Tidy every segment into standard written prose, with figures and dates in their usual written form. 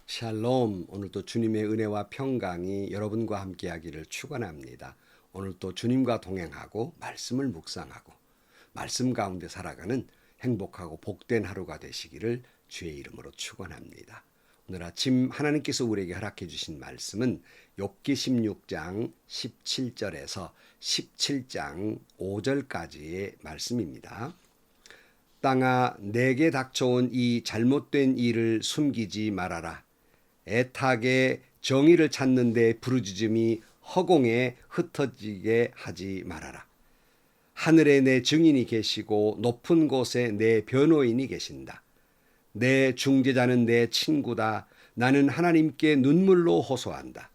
샬롬. 오늘도 주님의 은혜와 평강이 여러분과 함께하기를 축원합니다. 오늘도 주님과 동행하고 말씀을 묵상하고 말씀 가운데 살아가는 행복하고 복된 하루가 되시기를 주의 이름으로 축원합니다. 오늘 아침 하나님께서 우리에게 허락해 주신 말씀은 욥기 16장 17절에서 17장 5절까지의 말씀입니다. 땅아, 내게 닥쳐온 이 잘못된 일을 숨기지 말아라. 애타게 정의를 찾는 데 부르짖음이 허공에 흩어지게 하지 말아라. 하늘에 내 증인이 계시고 높은 곳에 내 변호인이 계신다. 내 중재자는 내 친구다. 나는 하나님께 눈물로 호소한다.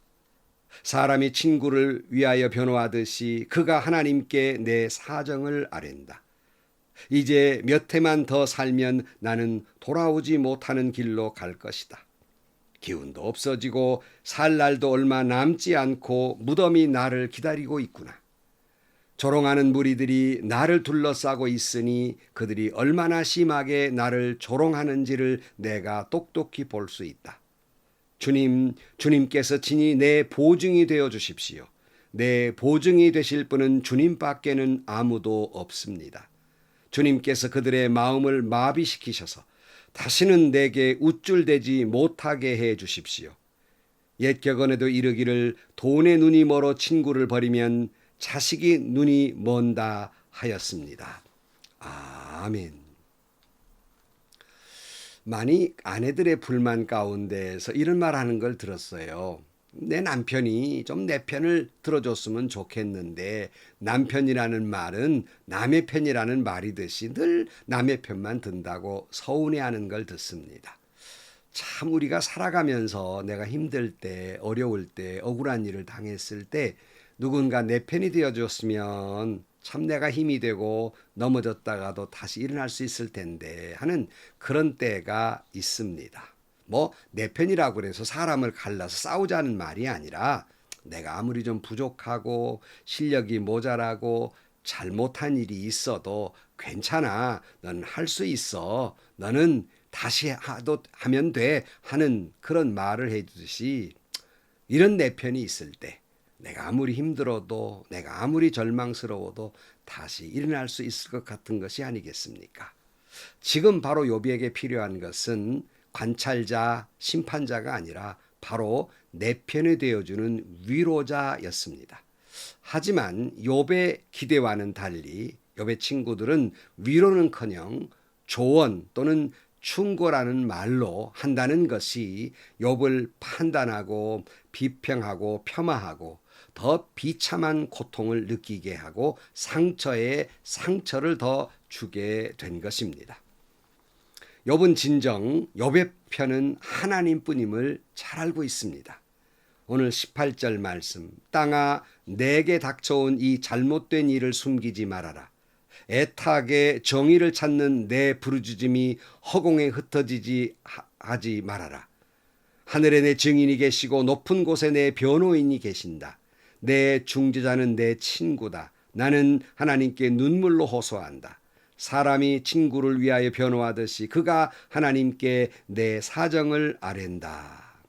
사람이 친구를 위하여 변호하듯이 그가 하나님께 내 사정을 아랜다. 이제 몇 해만 더 살면 나는 돌아오지 못하는 길로 갈 것이다. 기운도 없어지고 살 날도 얼마 남지 않고 무덤이 나를 기다리고 있구나. 조롱하는 무리들이 나를 둘러싸고 있으니 그들이 얼마나 심하게 나를 조롱하는지를 내가 똑똑히 볼 수 있다. 주님께서 친히 내 보증이 되어 주십시오. 내 보증이 되실 분은 주님밖에는 아무도 없습니다. 주님께서 그들의 마음을 마비시키셔서 다시는 내게 우쭐대지 못하게 해 주십시오. 옛 격언에도 이르기를 돈의 눈이 멀어 친구를 버리면 자식이 눈이 먼다 하였습니다. 아멘. 많이 아내들의 불만 가운데서 이런 말 하는 걸 들었어요. 내 남편이 좀 내 편을 들어줬으면 좋겠는데 남편이라는 말은 남의 편이라는 말이듯이 늘 남의 편만 든다고 서운해하는 걸 듣습니다. 참 우리가 살아가면서 내가 힘들 때, 어려울 때, 억울한 일을 당했을 때 누군가 내 편이 되어줬으면 참 내가 힘이 되고 넘어졌다가도 다시 일어날 수 있을 텐데 하는 그런 때가 있습니다. 내 편이라고 그래서 사람을 갈라서 싸우자는 말이 아니라 내가 아무리 좀 부족하고 실력이 모자라고 잘못한 일이 있어도 괜찮아. 넌 할 수 있어. 너는 다시 하면 돼. 하는 그런 말을 해주듯이 이런 내 편이 있을 때 내가 아무리 힘들어도 내가 아무리 절망스러워도 다시 일어날 수 있을 것 같은 것이 아니겠습니까? 지금 바로 욥에게 필요한 것은 관찰자, 심판자가 아니라 바로 내 편이 되어주는 위로자였습니다. 하지만 욥의 기대와는 달리 욥의 친구들은 위로는커녕 조언 또는 충고라는 말로 한다는 것이 욥을 판단하고 비평하고 폄하하고 더 비참한 고통을 느끼게 하고 상처에 상처를 더 주게 된 것입니다. 욥은 진정 욥의 편은 하나님뿐임을 잘 알고 있습니다. 오늘 18절 말씀, 땅아 내게 닥쳐온 이 잘못된 일을 숨기지 말아라. 애타게 정의를 찾는 내 부르짖음이 허공에 흩어지지 하지 말아라. 하늘에 내 증인이 계시고 높은 곳에 내 변호인이 계신다. 내 중재자는 내 친구다. 나는 하나님께 눈물로 호소한다. 사람이 친구를 위하여 변호하듯이 그가 하나님께 내 사정을 아랜다.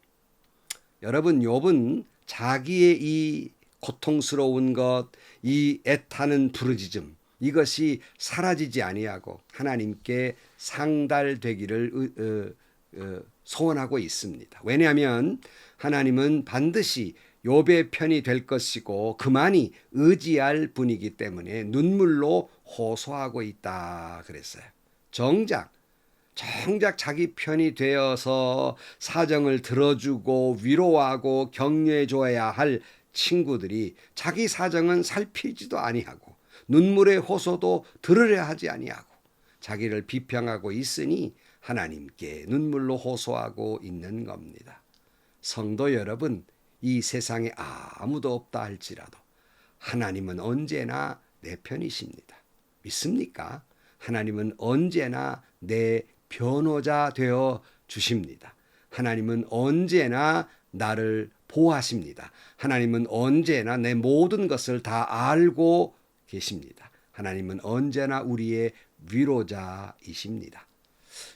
여러분, 욥은 자기의 이 고통스러운 것, 이 애타는 부르짖음, 이것이 사라지지 아니하고 하나님께 상달되기를 소원하고 있습니다. 왜냐하면 하나님은 반드시 욥의 편이 될 것이고 그만이 의지할 분이기 때문에 눈물로 호소하고 있다 그랬어요. 정작 자기 편이 되어서 사정을 들어주고 위로하고 격려해 줘야 할 친구들이 자기 사정은 살피지도 아니하고 눈물의 호소도 들으려 하지 아니하고 자기를 비평하고 있으니 하나님께 눈물로 호소하고 있는 겁니다. 성도 여러분, 이 세상에 아무도 없다 할지라도 하나님은 언제나 내 편이십니다. 믿습니까? 하나님은 언제나 내 변호자 되어 주십니다. 하나님은 언제나 나를 보호하십니다. 하나님은 언제나 내 모든 것을 다 알고 계십니다. 하나님은 언제나 우리의 위로자이십니다.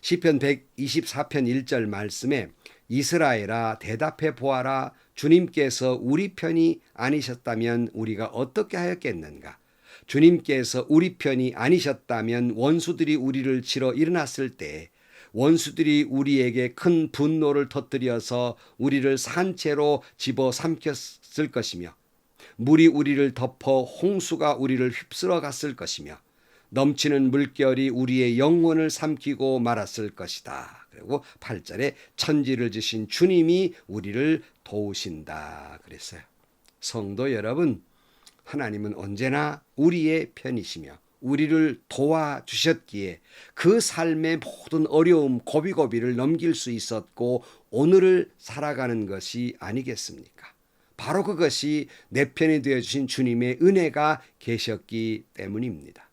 시편 124편 1절 말씀에 이스라엘아 대답해 보아라. 주님께서 우리 편이 아니셨다면 우리가 어떻게 하였겠는가? 주님께서 우리 편이 아니셨다면 원수들이 우리를 치러 일어났을 때 원수들이 우리에게 큰 분노를 터뜨려서 우리를 산채로 집어삼켰을 것이며 물이 우리를 덮어 홍수가 우리를 휩쓸어 갔을 것이며 넘치는 물결이 우리의 영혼을 삼키고 말았을 것이다. 그리고 8절에 천지를 지신 주님이 우리를 도우신다 그랬어요. 성도 여러분, 하나님은 언제나 우리의 편이시며 우리를 도와주셨기에 그 삶의 모든 어려움, 고비고비를 넘길 수 있었고 오늘을 살아가는 것이 아니겠습니까? 바로 그것이 내 편이 되어주신 주님의 은혜가 계셨기 때문입니다.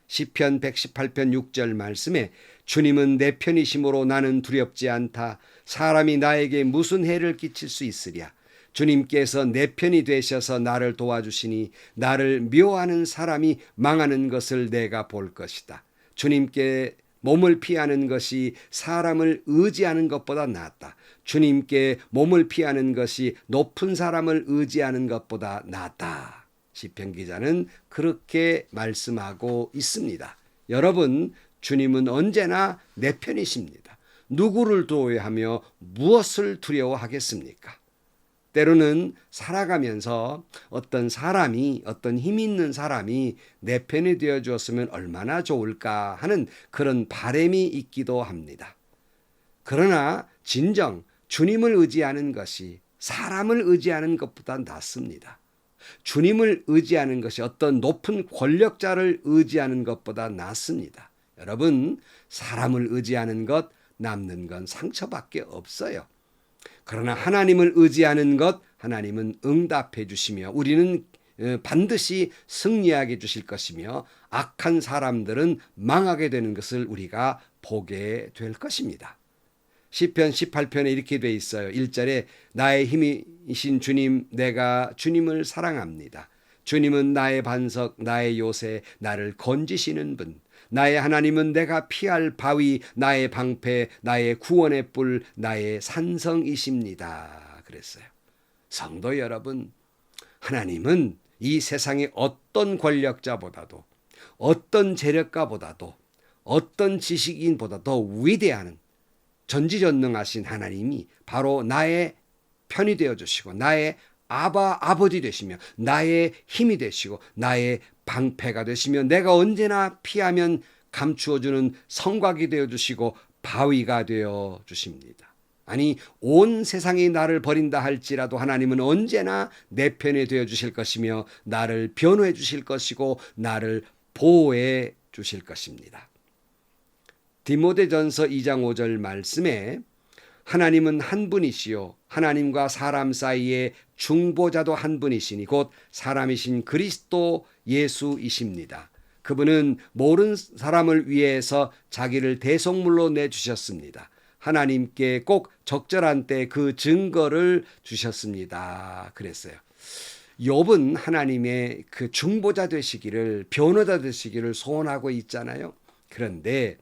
시편 118편 6절 말씀에 주님은 내 편이심으로 나는 두렵지 않다. 사람이 나에게 무슨 해를 끼칠 수 있으랴. 주님께서 내 편이 되셔서 나를 도와주시니 나를 미워하는 사람이 망하는 것을 내가 볼 것이다. 주님께 몸을 피하는 것이 사람을 의지하는 것보다 낫다. 주님께 몸을 피하는 것이 높은 사람을 의지하는 것보다 낫다. 시편 기자는 그렇게 말씀하고 있습니다. 여러분, 주님은 언제나 내 편이십니다. 누구를 두려워하며 무엇을 두려워하겠습니까? 때로는 살아가면서 어떤 사람이, 어떤 힘 있는 사람이 내 편이 되어 주었으면 얼마나 좋을까 하는 그런 바람이 있기도 합니다. 그러나 진정 주님을 의지하는 것이 사람을 의지하는 것보다 낫습니다. 주님을 의지하는 것이 어떤 높은 권력자를 의지하는 것보다 낫습니다. 여러분, 사람을 의지하는 것 남는 건 상처밖에 없어요. 그러나 하나님을 의지하는 것 하나님은 응답해 주시며 우리는 반드시 승리하게 해 주실 것이며 악한 사람들은 망하게 되는 것을 우리가 보게 될 것입니다. 시편 18편에 이렇게 돼 있어요. 1절에 나의 힘이신 주님, 내가 주님을 사랑합니다. 주님은 나의 반석, 나의 요새, 나를 건지시는 분. 나의 하나님은 내가 피할 바위, 나의 방패, 나의 구원의 뿔, 나의 산성이십니다. 그랬어요. 성도 여러분, 하나님은 이 세상의 어떤 권력자보다도 어떤 재력가보다도 어떤 지식인보다도 위대한 전지전능하신 하나님이 바로 나의 편이 되어주시고 나의 아버지 되시며 나의 힘이 되시고 나의 방패가 되시며 내가 언제나 피하면 감추어주는 성곽이 되어주시고 바위가 되어주십니다. 아니 온 세상이 나를 버린다 할지라도 하나님은 언제나 내 편이 되어주실 것이며 나를 변호해 주실 것이고 나를 보호해 주실 것입니다. 디모데전서 2장 5절 말씀에 하나님은 한 분이시요 하나님과 사람 사이에 중보자도 한 분이시니 곧 사람이신 그리스도 예수이십니다. 그분은 모든 사람을 위해서 자기를 대속물로 내주셨습니다. 하나님께 꼭 적절한 때 그 증거를 주셨습니다. 그랬어요. 욥은 하나님의 그 중보자 되시기를, 변호자 되시기를 소원하고 있잖아요. 그런데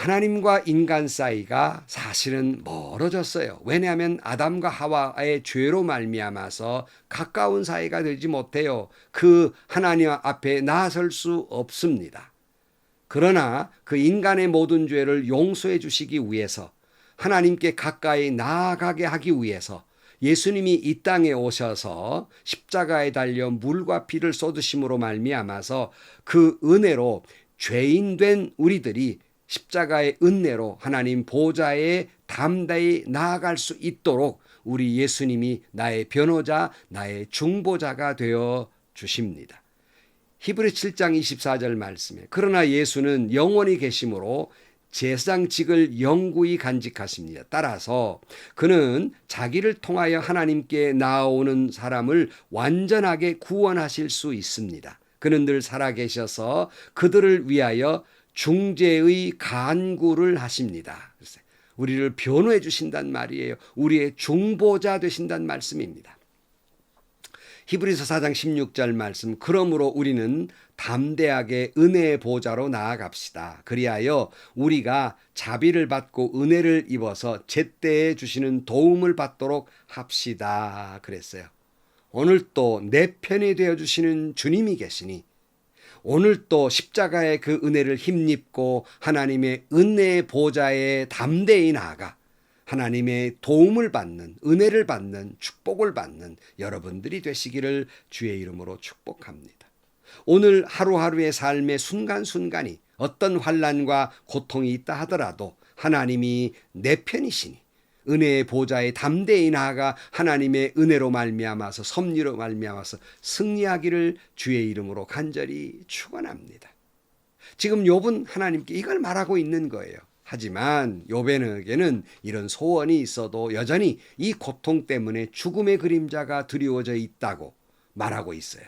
하나님과 인간 사이가 사실은 멀어졌어요. 왜냐하면 아담과 하와의 죄로 말미암아서 가까운 사이가 되지 못해요. 그 하나님 앞에 나설 수 없습니다. 그러나 그 인간의 모든 죄를 용서해 주시기 위해서 하나님께 가까이 나아가게 하기 위해서 예수님이 이 땅에 오셔서 십자가에 달려 물과 피를 쏟으심으로 말미암아서 그 은혜로 죄인 된 우리들이 십자가의 은혜로 하나님 보좌에 담대히 나아갈 수 있도록 우리 예수님이 나의 변호자, 나의 중보자가 되어 주십니다. 히브리 7장 24절 말씀에 그러나 예수는 영원히 계심으로 제사장직을 영구히 간직하십니다. 따라서 그는 자기를 통하여 하나님께 나아오는 사람을 완전하게 구원하실 수 있습니다. 그는 늘 살아계셔서 그들을 위하여 중재의 간구를 하십니다. 우리를 변호해 주신단 말이에요. 우리의 중보자 되신단 말씀입니다. 히브리서 4장 16절 말씀, 그러므로 우리는 담대하게 은혜의 보좌로 나아갑시다. 그리하여 우리가 자비를 받고 은혜를 입어서 제때에 주시는 도움을 받도록 합시다. 그랬어요. 오늘 또 내 편이 되어주시는 주님이 계시니 오늘 또 십자가의 그 은혜를 힘입고 하나님의 은혜의 보좌에 담대히 나아가 하나님의 도움을 받는, 은혜를 받는, 축복을 받는 여러분들이 되시기를 주의 이름으로 축복합니다. 오늘 하루하루의 삶의 순간순간이 어떤 환난과 고통이 있다 하더라도 하나님이 내 편이시니 은혜의 보좌에 담대히 나아가 하나님의 은혜로 말미암아서, 섭리로 말미암아서 승리하기를 주의 이름으로 간절히 축원합니다. 지금 욥은 하나님께 이걸 말하고 있는 거예요. 하지만 욥에게는 이런 소원이 있어도 여전히 이 고통 때문에 죽음의 그림자가 드리워져 있다고 말하고 있어요.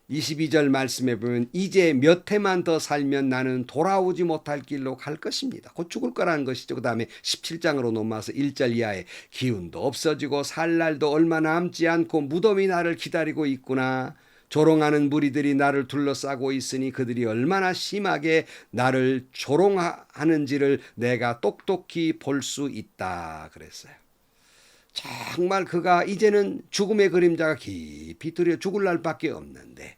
22절 말씀에 보면 이제 몇 해만 더 살면 나는 돌아오지 못할 길로 갈 것입니다. 곧 죽을 거라는 것이죠. 그 다음에 17장으로 넘어와서 1절 이하에 기운도 없어지고 살 날도 얼마 남지 않고 무덤이 나를 기다리고 있구나. 조롱하는 무리들이 나를 둘러싸고 있으니 그들이 얼마나 심하게 나를 조롱하는지를 내가 똑똑히 볼 수 있다. 그랬어요. 정말 그가 이제는 죽음의 그림자가 깊이 들여 죽을 날밖에 없는데,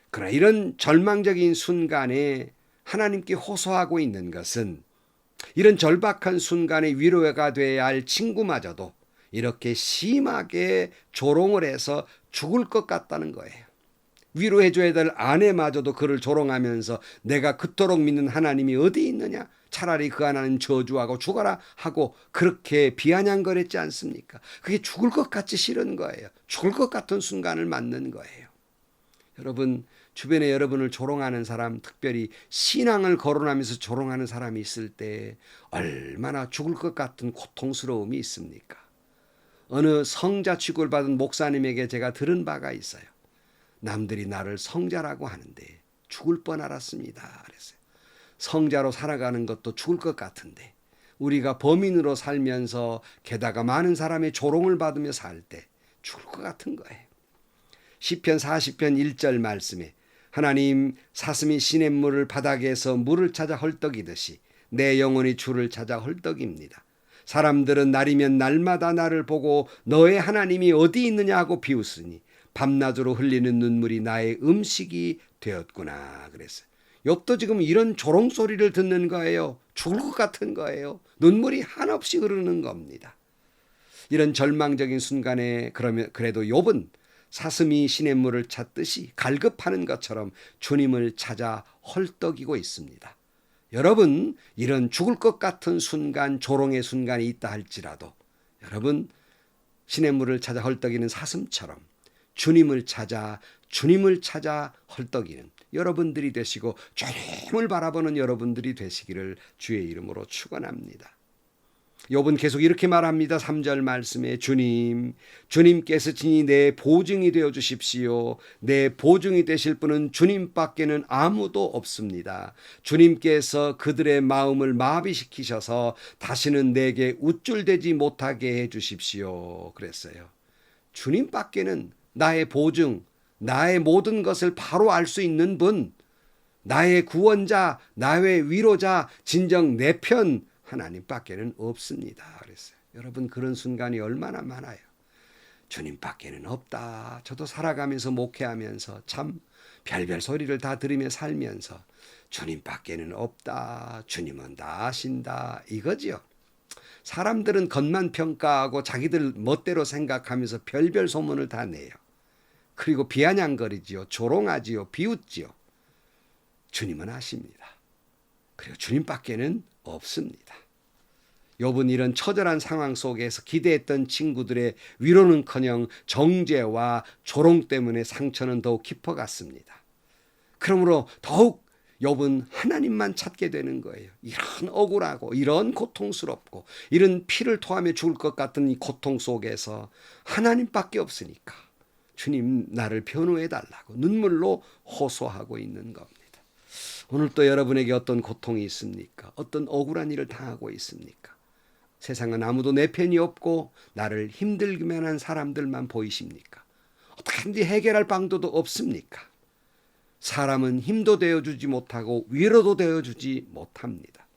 그러나 이런 절망적인 순간에 하나님께 호소하고 있는 것은 이런 절박한 순간에 위로가 돼야 할 친구마저도 이렇게 심하게 조롱을 해서 죽을 것 같다는 거예요. 위로해줘야 될 아내마저도 그를 조롱하면서 내가 그토록 믿는 하나님이 어디 있느냐? 차라리 그 하나님 저주하고 죽어라 하고 그렇게 비아냥거렸지 않습니까? 그게 죽을 것 같이 싫은 거예요. 죽을 것 같은 순간을 맞는 거예요. 여러분, 주변에 여러분을 조롱하는 사람, 특별히 신앙을 거론하면서 조롱하는 사람이 있을 때 얼마나 죽을 것 같은 고통스러움이 있습니까? 어느 성자 취급을 받은 목사님에게 제가 들은 바가 있어요. 남들이 나를 성자라고 하는데 죽을 뻔 알았습니다. 그랬어요. 성자로 살아가는 것도 죽을 것 같은데 우리가 범인으로 살면서 게다가 많은 사람의 조롱을 받으며 살 때 죽을 것 같은 거예요. 시편 40편 1절 말씀에 하나님 사슴이 시냇물을 바닥에서 물을 찾아 헐떡이듯이 내 영혼이 주를 찾아 헐떡입니다. 사람들은 날이면 날마다 나를 보고 너의 하나님이 어디 있느냐 하고 비웃으니 밤낮으로 흘리는 눈물이 나의 음식이 되었구나. 그랬어요. 욥도 지금 이런 조롱 소리를 듣는 거예요. 죽을 것 같은 거예요. 눈물이 한없이 흐르는 겁니다. 이런 절망적인 순간에 그래도 욥은 사슴이 시냇물을 찾듯이 갈급하는 것처럼 주님을 찾아 헐떡이고 있습니다. 여러분, 이런 죽을 것 같은 순간, 조롱의 순간이 있다 할지라도 여러분, 시냇물을 찾아 헐떡이는 사슴처럼 주님을 찾아 헐떡이는 여러분들이 되시고 주님을 바라보는 여러분들이 되시기를 주의 이름으로 축원합니다. 욥은 계속 이렇게 말합니다. 3절 말씀에 주님께서 친히 내 보증이 되어 주십시오. 내 보증이 되실 분은 주님밖에는 아무도 없습니다. 주님께서 그들의 마음을 마비시키셔서 다시는 내게 우쭐대지 못하게 해 주십시오. 그랬어요. 주님밖에는 나의 보증, 나의 모든 것을 바로 알 수 있는 분, 나의 구원자, 나의 위로자, 진정 내 편 하나님밖에는 없습니다. 그랬어요. 여러분, 그런 순간이 얼마나 많아요. 주님밖에는 없다. 저도 살아가면서 목회하면서 참 별별 소리를 다 들으며 살면서 주님밖에는 없다. 주님은 다 아신다. 이거지요. 사람들은 겉만 평가하고 자기들 멋대로 생각하면서 별별 소문을 다 내요. 그리고 비아냥거리지요. 조롱하지요. 비웃지요. 주님은 아십니다. 그리고 주님밖에는 없습니다. 욥은 이런 처절한 상황 속에서 기대했던 친구들의 위로는커녕 정죄와 조롱 때문에 상처는 더욱 깊어갔습니다. 그러므로 더욱 욥은 하나님만 찾게 되는 거예요. 이런 억울하고 이런 고통스럽고 이런 피를 토하며 죽을 것 같은 이 고통 속에서 하나님밖에 없으니까 주님 나를 변호해 달라고 눈물로 호소하고 있는 겁니다. 오늘 또 여러분에게 어떤 고통이 있습니까? 어떤 억울한 일을 당하고 있습니까? 세상은 아무도 내 편이 없고 나를 힘들게만 한 사람들만 보이십니까? 어떻게든지 해결할 방도도 없습니까? 사람은 힘도 되어주지 못하고 위로도 되어주지 못합니다.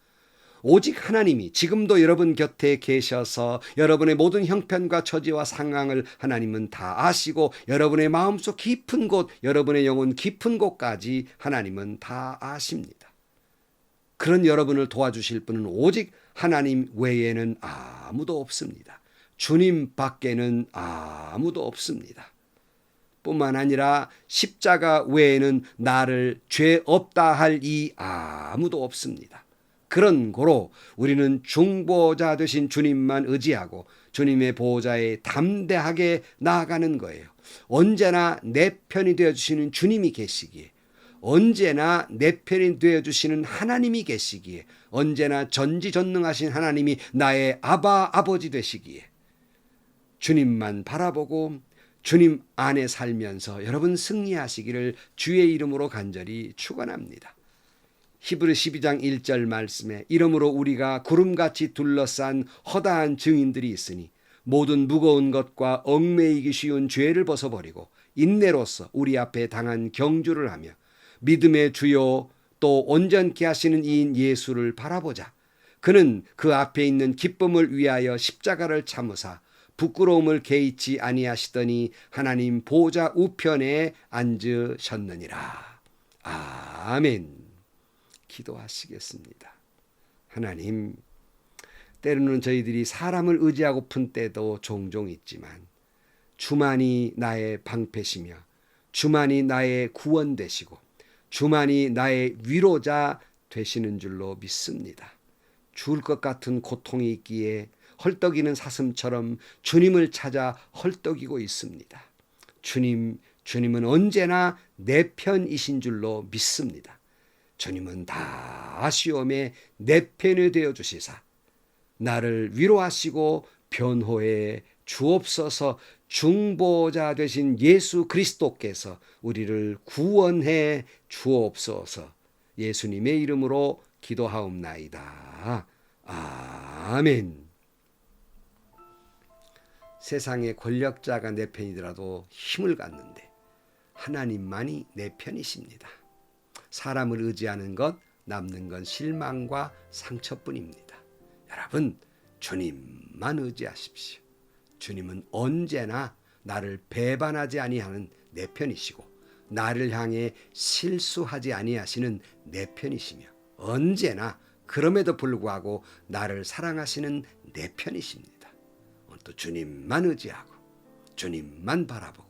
오직 하나님이 지금도 여러분 곁에 계셔서 여러분의 모든 형편과 처지와 상황을 하나님은 다 아시고 여러분의 마음속 깊은 곳, 여러분의 영혼 깊은 곳까지 하나님은 다 아십니다. 그런 여러분을 도와주실 분은 오직 하나님 외에는 아무도 없습니다. 주님 밖에는 아무도 없습니다. 뿐만 아니라 십자가 외에는 나를 죄 없다 할 이 아무도 없습니다. 그런 고로 우리는 중보자 되신 주님만 의지하고 주님의 보호자에 담대하게 나아가는 거예요. 언제나 내 편이 되어주시는 주님이 계시기에, 언제나 내 편이 되어주시는 하나님이 계시기에, 언제나 전지전능하신 하나님이 나의 아버지 되시기에 주님만 바라보고 주님 안에 살면서 여러분 승리하시기를 주의 이름으로 간절히 축원합니다. 히브리 12장 1절 말씀에 이러므로 우리가 구름같이 둘러싼 허다한 증인들이 있으니 모든 무거운 것과 얽매이기 쉬운 죄를 벗어버리고 인내로써 우리 앞에 당한 경주를 하며 믿음의 주요 또 온전케 하시는 이인 예수를 바라보자. 그는 그 앞에 있는 기쁨을 위하여 십자가를 참으사 부끄러움을 개의치 아니하시더니 하나님 보좌 우편에 앉으셨느니라. 아멘. 기도하시겠습니다. 하나님, 때로는 저희들이 사람을 의지하고픈 때도 종종 있지만 주만이 나의 방패시며 주만이 나의 구원 되시고 주만이 나의 위로자 되시는 줄로 믿습니다. 죽을 것 같은 고통이 있기에 헐떡이는 사슴처럼 주님을 찾아 헐떡이고 있습니다. 주님은 언제나 내 편이신 줄로 믿습니다. 주님은 다 시험에 내 편이 되어 주시사 나를 위로하시고 변호해 주옵소서. 중보자 되신 예수 그리스도께서 우리를 구원해 주옵소서. 예수님의 이름으로 기도하옵나이다. 아멘. 세상의 권력자가 내 편이더라도 힘을 갖는데 하나님만이 내 편이십니다. 사람을 의지하는 것, 남는 건 실망과 상처뿐입니다. 여러분, 주님만 의지하십시오. 주님은 언제나 나를 배반하지 아니하는 내 편이시고 나를 향해 실수하지 아니하시는 내 편이시며 언제나 그럼에도 불구하고 나를 사랑하시는 내 편이십니다. 또 주님만 의지하고 주님만 바라보고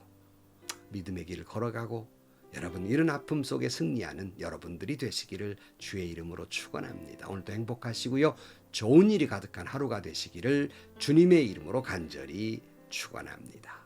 믿음의 길을 걸어가고 여러분 이런 아픔 속에 승리하는 여러분들이 되시기를 주의 이름으로 축원합니다. 오늘도 행복하시고요. 좋은 일이 가득한 하루가 되시기를 주님의 이름으로 간절히 축원합니다.